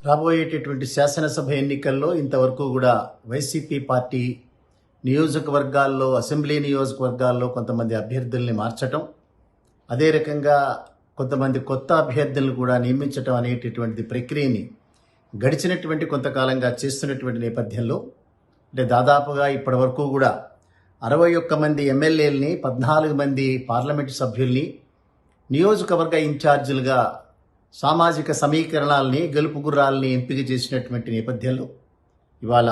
రాబోయేటటువంటి శాసనసభ ఎన్నికల్లో ఇంతవరకు కూడా వైసీపీ పార్టీ నియోజకవర్గాల్లో, అసెంబ్లీ నియోజకవర్గాల్లో కొంతమంది అభ్యర్థుల్ని మార్చటం, అదే రకంగా కొంతమంది కొత్త అభ్యర్థులను కూడా నియమించటం అనేటటువంటి ప్రక్రియని గడిచినటువంటి కొంతకాలంగా చేస్తున్నటువంటి నేపథ్యంలో, అంటే దాదాపుగా ఇప్పటి వరకు కూడా 61 మంది ఎమ్మెల్యేలని, 14 మంది పార్లమెంటు సభ్యుల్ని నియోజకవర్గ ఇన్ఛార్జీలుగా సామాజిక సమీకరణాలని, గెలుపు గుర్రాలని ఎంపిక చేసినటువంటి నేపథ్యంలో ఇవాళ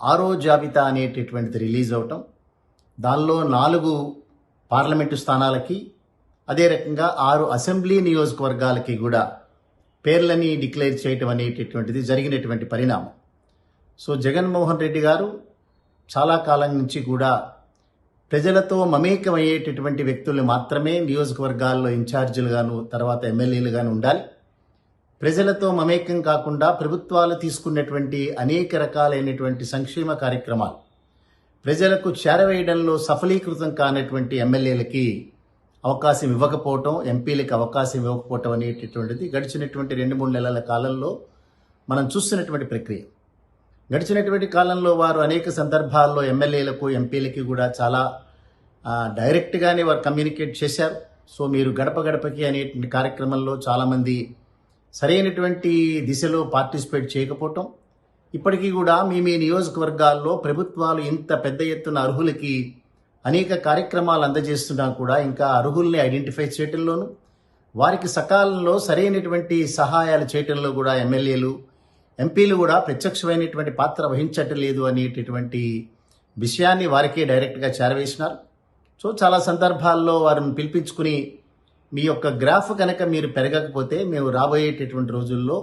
6వ జాబితా అనేటటువంటిది రిలీజ్ అవటం, దానిలో 4 పార్లమెంటు స్థానాలకి, అదే రకంగా 6 అసెంబ్లీ నియోజకవర్గాలకి కూడా పేర్లని డిక్లేర్ చేయటం అనేటటువంటిది జరిగినటువంటి పరిణామం. సో జగన్మోహన్ రెడ్డి గారు చాలా కాలం నుంచి కూడా ప్రజలతో మమేకమయ్యేటటువంటి వ్యక్తుల్ని మాత్రమే నియోజకవర్గాల్లో ఇన్ఛార్జీలుగాను, తర్వాత ఎమ్మెల్యేలుగాను ఉండాలి. ప్రజలతో మమేకం కాకుండా ప్రభుత్వాలు తీసుకున్నటువంటి అనేక రకాలైనటువంటి సంక్షేమ కార్యక్రమాలు ప్రజలకు చేరవేయడంలో సఫలీకృతం కానటువంటి ఎమ్మెల్యేలకి అవకాశం ఇవ్వకపోవటం, ఎంపీలకు అవకాశం ఇవ్వకపోవటం అనేటటువంటిది గడిచినటువంటి 2-3 నెలల కాలంలో మనం చూస్తున్నటువంటి ప్రక్రియ. గడిచినటువంటి కాలంలో వారు అనేక సందర్భాల్లో ఎమ్మెల్యేలకు, ఎంపీలకి కూడా చాలా డైరెక్ట్గానే వారు కమ్యూనికేట్ చేశారు. సో మీరు గడప గడపకి అనేటువంటి కార్యక్రమంలో చాలామంది సరైనటువంటి దిశలో పార్టిసిపేట్ చేయకపోవటం, ఇప్పటికీ కూడా మీ నియోజకవర్గాల్లో ప్రభుత్వాలు ఇంత పెద్ద ఎత్తున అర్హులకి అనేక కార్యక్రమాలు అందజేస్తున్నా కూడా ఇంకా అర్హుల్ని ఐడెంటిఫై చేయటంలోనూ, వారికి సకాలంలో సరైనటువంటి సహాయాలు చేయటంలో కూడా ఎమ్మెల్యేలు, ఎంపీలు కూడా ప్రత్యక్షమైనటువంటి పాత్ర వహించటం లేదు అనేటటువంటి విషయాన్ని వారికే డైరెక్ట్గా చేరవేసినారు. సో చాలా సందర్భాల్లో వారిని పిలిపించుకుని మీ యొక్క గ్రాఫ్ కనుక మీరు పెరగకపోతే మేము రాబోయేటటువంటి రోజుల్లో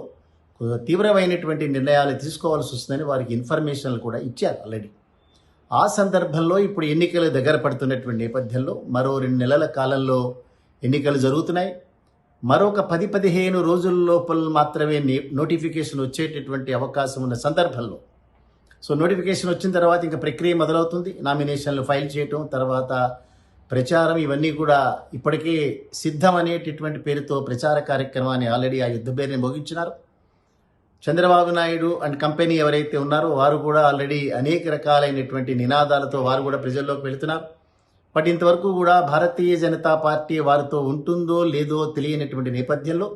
తీవ్రమైనటువంటి నిర్ణయాలు తీసుకోవాల్సి వస్తుందని వారికి ఇన్ఫర్మేషన్లు కూడా ఇచ్చారు ఆల్రెడీ. ఆ సందర్భంలో ఇప్పుడు ఎన్నికలు దగ్గర పడుతున్నటువంటి నేపథ్యంలో మరో 2 నెలల కాలంలో ఎన్నికలు జరుగుతున్నాయి. మరొక 10-15 రోజుల లోపల మాత్రమే నోటిఫికేషన్ వచ్చేటటువంటి అవకాశం ఉన్న సందర్భంలో, సో నోటిఫికేషన్ వచ్చిన తర్వాత ఇంకా ప్రక్రియ మొదలవుతుంది. నామినేషన్లు ఫైల్ చేయటం, తర్వాత ప్రచారం, ఇవన్నీ కూడా ఇప్పటికే సిద్ధం అనేటటువంటి పేరుతో ప్రచార కార్యక్రమాన్ని ఆల్రెడీ ఆ యుద్ధ పేరుని మోగించినారు. చంద్రబాబు నాయుడు అండ్ కంపెనీ ఎవరైతే ఉన్నారో వారు కూడా ఆల్రెడీ అనేక రకాలైనటువంటి నినాదాలతో వారు కూడా ప్రజల్లోకి వెళుతున్నారు. బట్ ఇంతవరకు కూడా భారతీయ జనతా పార్టీ వారితో ఉంటుందో లేదో తెలియనటువంటి నేపథ్యంలో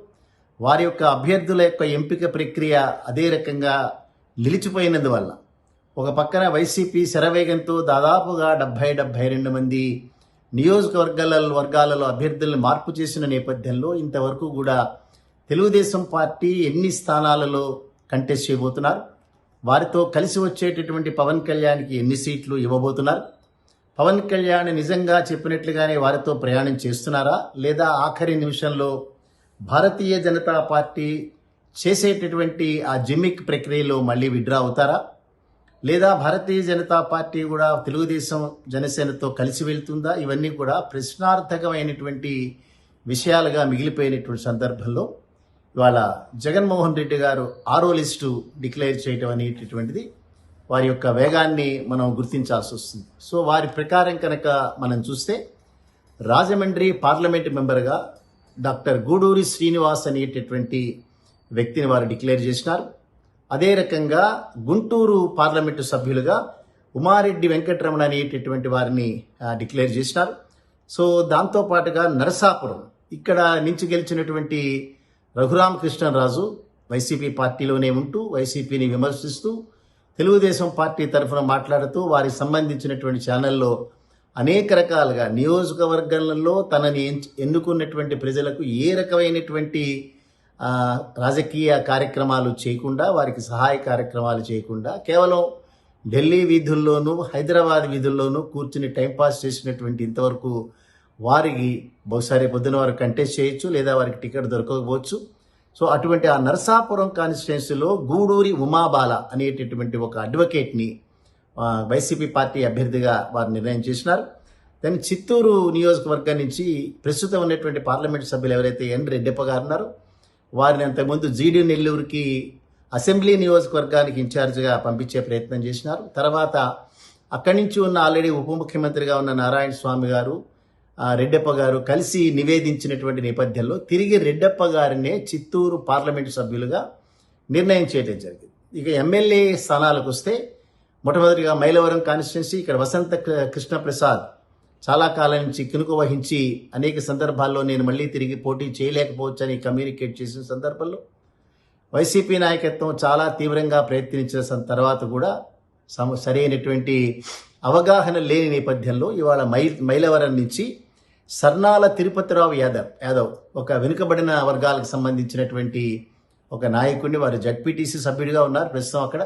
వారి యొక్క అభ్యర్థుల యొక్క ఎంపిక ప్రక్రియ అదే రకంగా నిలిచిపోయినందువల్ల ఒక పక్కన వైసీపీ శరవేగంతో దాదాపుగా 70-72 మంది వర్గాలలో అభ్యర్థులను మార్పు చేసిన నేపథ్యంలో ఇంతవరకు కూడా తెలుగుదేశం పార్టీ ఎన్ని స్థానాలలో కంటెస్ట్ చేయబోతున్నారు, వారితో కలిసి వచ్చేటటువంటి పవన్ కళ్యాణ్కి ఎన్ని సీట్లు ఇవ్వబోతున్నారు, పవన్ కళ్యాణ్ నిజంగా చెప్పినట్లుగానే వారితో ప్రయాణం చేస్తున్నారా, లేదా ఆఖరి నిమిషంలో భారతీయ జనతా పార్టీ చేసేటటువంటి ఆ జిమ్మిక్ ప్రక్రియలో మళ్ళీ విడ్రా అవుతారా, లేదా భారతీయ జనతా పార్టీ కూడా తెలుగుదేశం జనసేనతో కలిసి వెళ్తుందా, ఇవన్నీ కూడా ప్రశ్నార్థకమైనటువంటి విషయాలుగా మిగిలిపోయినటువంటి సందర్భంలో ఇవాళ జగన్మోహన్ రెడ్డి గారు 6వ లిస్టు డిక్లేర్ చేయడం అనేటటువంటిది వారి యొక్క వేగాన్ని మనం గుర్తించాల్సి వస్తుంది. సో వారి ప్రకారం కనుక మనం చూస్తే రాజమండ్రి పార్లమెంటు మెంబర్గా డాక్టర్ గూడూరి శ్రీనివాస్ అనేటటువంటి వ్యక్తిని వారు డిక్లేర్ చేసినారు. అదే రకంగా గుంటూరు పార్లమెంటు సభ్యులుగా ఉమారెడ్డి వెంకటరమణ అనేటటువంటి వారిని డిక్లేర్ చేసినారు. సో దాంతోపాటుగా నరసాపురం ఇక్కడ నుంచి గెలిచినటువంటి రఘురామకృష్ణరాజు వైసీపీ పార్టీలోనే ఉంటూ వైసీపీని విమర్శిస్తూ తెలుగుదేశం పార్టీ తరఫున మాట్లాడుతూ వారికి సంబంధించినటువంటి ఛానల్లో అనేక రకాలుగా నియోజకవర్గాలలో తనని ఎన్నుకున్నటువంటి ప్రజలకు ఏ రకమైనటువంటి రాజకీయ కార్యక్రమాలు చేయకుండా, వారికి సహాయ కార్యక్రమాలు చేయకుండా కేవలం ఢిల్లీ వీధుల్లోనూ హైదరాబాద్ వీధుల్లోనూ కూర్చుని టైంపాస్ చేసినటువంటి ఇంతవరకు వారికి బహుశా పొద్దున వారు కంటెస్ట్ చేయొచ్చు, లేదా వారికి టికెట్ దొరకకపోవచ్చు. సో అటువంటి ఆ నరసాపురం కాన్స్టిట్యున్సీలో గూడూరి ఉమాబాల అనేటటువంటి ఒక అడ్వకేట్ని వైసీపీ పార్టీ అభ్యర్థిగా వారు నిర్ణయం చేసినారు. దాని చిత్తూరు నియోజకవర్గం నుంచి ప్రస్తుతం ఉన్నటువంటి పార్లమెంట్ సభ్యులు ఎవరైతే ఎన్ రెడ్డప్ప గారు ఉన్నారో వారిని అంతకుముందు జీడి నెల్లూరుకి అసెంబ్లీ నియోజకవర్గానికి ఇన్ఛార్జిగా పంపించే ప్రయత్నం చేసినారు. తర్వాత అక్కడి నుంచి ఉన్న ఆల్రెడీ ఉప ముఖ్యమంత్రిగా ఉన్న నారాయణ స్వామి గారు, రెడ్డప్ప గారు కలిసి నివేదించినటువంటి నేపథ్యంలో తిరిగి రెడ్డప్ప గారినే చిత్తూరు పార్లమెంటు సభ్యులుగా నిర్ణయం చేయడం జరిగింది. ఇక ఎమ్మెల్యే స్థానాలకు వస్తే మొట్టమొదటిగా మైలవరం కాన్స్టిట్యున్సీ, ఇక్కడ వసంత కృష్ణప్రసాద్ చాలా కాలం నుంచి కినుక వహించి అనేక సందర్భాల్లో నేను మళ్ళీ తిరిగి పోటీ చేయలేకపోవచ్చని కమ్యూనికేట్ చేసిన సందర్భంలో వైసీపీ నాయకత్వం చాలా తీవ్రంగా ప్రయత్నించిన తర్వాత కూడా సరైనటువంటి అవగాహన లేని నేపథ్యంలో ఇవాళ మైలవరం నుంచి సర్నాల తిరుపతిరావు యాదవ్ ఒక వెనుకబడిన వర్గాలకు సంబంధించినటువంటి ఒక నాయకుడిని, వారు జడ్పీటీసీ సభ్యుడిగా ఉన్నారు ప్రస్తుతం అక్కడ.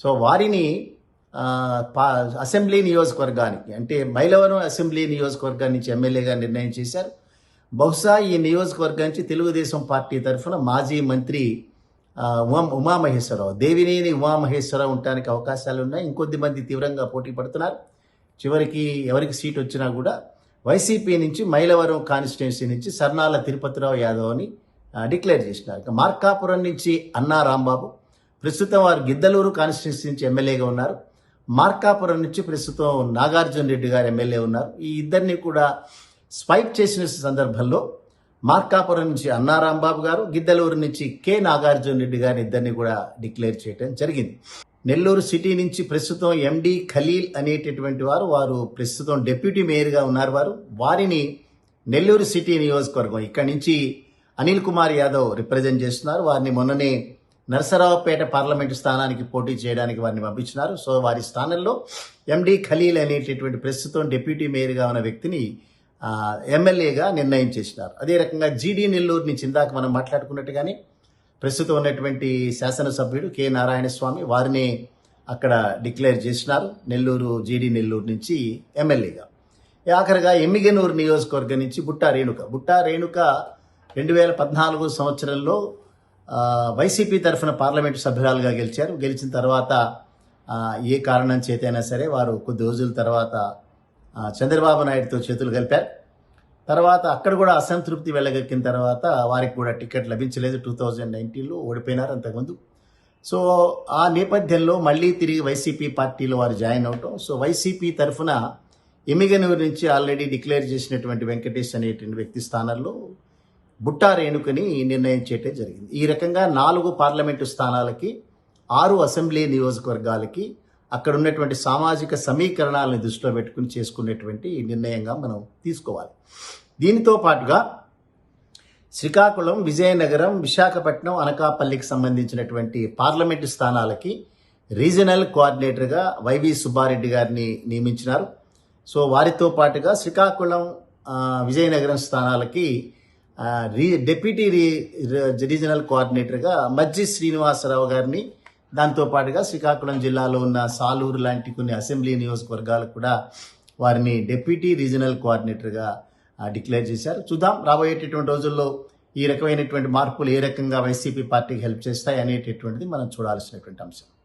సో వారిని అసెంబ్లీ నియోజకవర్గానికి, అంటే మైలవరం అసెంబ్లీ నియోజకవర్గం నుంచి ఎమ్మెల్యేగా నిర్ణయం చేశారు. బహుశా ఈ నియోజకవర్గం నుంచి తెలుగుదేశం పార్టీ తరఫున మాజీ మంత్రి ఉమామహేశ్వరరావు, దేవినేని ఉమామహేశ్వరరావు ఉండడానికి అవకాశాలు ఉన్నాయి. ఇంకొద్ది మంది తీవ్రంగా పోటీ పడుతున్నారు. చివరికి ఎవరికి సీట్ వచ్చినా కూడా వైసీపీ నుంచి మైలవరం కాన్స్టిట్యున్సీ నుంచి సర్నాల తిరుపతిరావు యాదవ్ అని డిక్లేర్ చేసినారు. ఇక మార్కాపురం నుంచి అన్నా రాంబాబు, ప్రస్తుతం వారు గిద్దలూరు కాన్స్టిట్యున్సీ నుంచి ఎమ్మెల్యేగా ఉన్నారు. మార్కాపురం నుంచి ప్రస్తుతం నాగార్జున రెడ్డి గారు ఎమ్మెల్యే ఉన్నారు. ఈ ఇద్దరిని కూడా స్వైప్ చేసిన సందర్భంలో మార్కాపురం నుంచి అన్నా రాంబాబు గారు, గిద్దలూరు నుంచి కె నాగార్జున రెడ్డి గారు ఇద్దరిని కూడా డిక్లేర్ చేయడం జరిగింది. నెల్లూరు సిటీ నుంచి ప్రస్తుతం ఎండి ఖలీల్ అనేటటువంటి వారు ప్రస్తుతం డిప్యూటీ మేయర్గా ఉన్నారు. వారిని నెల్లూరు సిటీ నియోజకవర్గం ఇక్కడి నుంచి అనిల్ కుమార్ యాదవ్ రిప్రజెంట్ చేస్తున్నారు. వారిని మొన్ననే నరసరావుపేట పార్లమెంటు స్థానానికి పోటీ చేయడానికి వారిని పంపించినారు. సో వారి స్థానంలో ఎండి ఖలీల్ అనేటటువంటి ప్రస్తుతం డిప్యూటీ మేయర్గా ఉన్న వ్యక్తిని ఎమ్మెల్యేగా నిర్ణయం చేసినారు. అదే రకంగా జీడీ నెల్లూరు నుంచి ఇందాక మనం మాట్లాడుకున్నట్టుగానే ప్రస్తుతం ఉన్నటువంటి శాసనసభ్యుడు కె నారాయణస్వామి, వారిని అక్కడ డిక్లేర్ చేసినారు నెల్లూరు జీడీ నెల్లూరు నుంచి ఎమ్మెల్యేగా. ఆఖరిగా ఎమ్మిగనూరు నియోజకవర్గం నుంచి బుట్టా రేణుక 2014 సంవత్సరంలో వైసీపీ తరఫున పార్లమెంటు సభ్యురాలుగా గెలిచిన తర్వాత ఏ కారణం చేతైనా సరే వారు కొద్ది రోజుల తర్వాత చంద్రబాబు నాయుడుతో చేతులు కలిపారు. తర్వాత అక్కడ కూడా అసంతృప్తి వెళ్ళగక్కిన తర్వాత వారికి కూడా టికెట్ లభించలేదు. 2019లో ఓడిపోయినారు అంతకుముందు. సో ఆ నేపథ్యంలో మళ్ళీ తిరిగి వైసీపీ పార్టీలో వారు జాయిన్ అవటం. సో వైసీపీ తరఫున ఎమ్మిగనూరు నుంచి ఆల్రెడీ డిక్లేర్ చేసినటువంటి వెంకటేష్ అనేటువంటి వ్యక్తి స్థానంలో బుట్టా రేణుకని నిర్ణయం చేయటం జరిగింది. ఈ రకంగా 4 పార్లమెంటు స్థానాలకి 6 అసెంబ్లీ నియోజకవర్గాలకి అక్కడ ఉన్నటువంటి సామాజిక సమీకరణాలను దృష్టిలో పెట్టుకుని చేసుకునేటువంటి నిర్ణయంగా మనం తీసుకోవాలి. దీనితో పాటుగా శ్రీకాకుళం, విజయనగరం, విశాఖపట్నం, అనకాపల్లికి సంబంధించినటువంటి పార్లమెంటు స్థానాలకి రీజనల్ కోఆర్డినేటర్గా వైవి సుబ్బారెడ్డి గారిని నియమించినారు. సో వారితో పాటుగా శ్రీకాకుళం, విజయనగరం స్థానాలకి డిప్యూటీ రీజనల్ కోఆర్డినేటర్గా మజ్జి శ్రీనివాసరావు గారిని, దాంతోపాటుగా శ్రీకాకుళం జిల్లాలో ఉన్న సాలూరు లాంటి కొన్ని అసెంబ్లీ నియోజకవర్గాలకు కూడా వారిని డిప్యూటీ రీజనల్ కోఆర్డినేటర్గా డిక్లేర్ చేశారు. చూద్దాం రాబోయేటటువంటి రోజుల్లో ఈ రకమైనటువంటి మార్పులు ఏ రకంగా వైసీపీ పార్టీకి హెల్ప్ చేస్తాయి అనేటటువంటిది మనం చూడాల్సినటువంటి అంశం.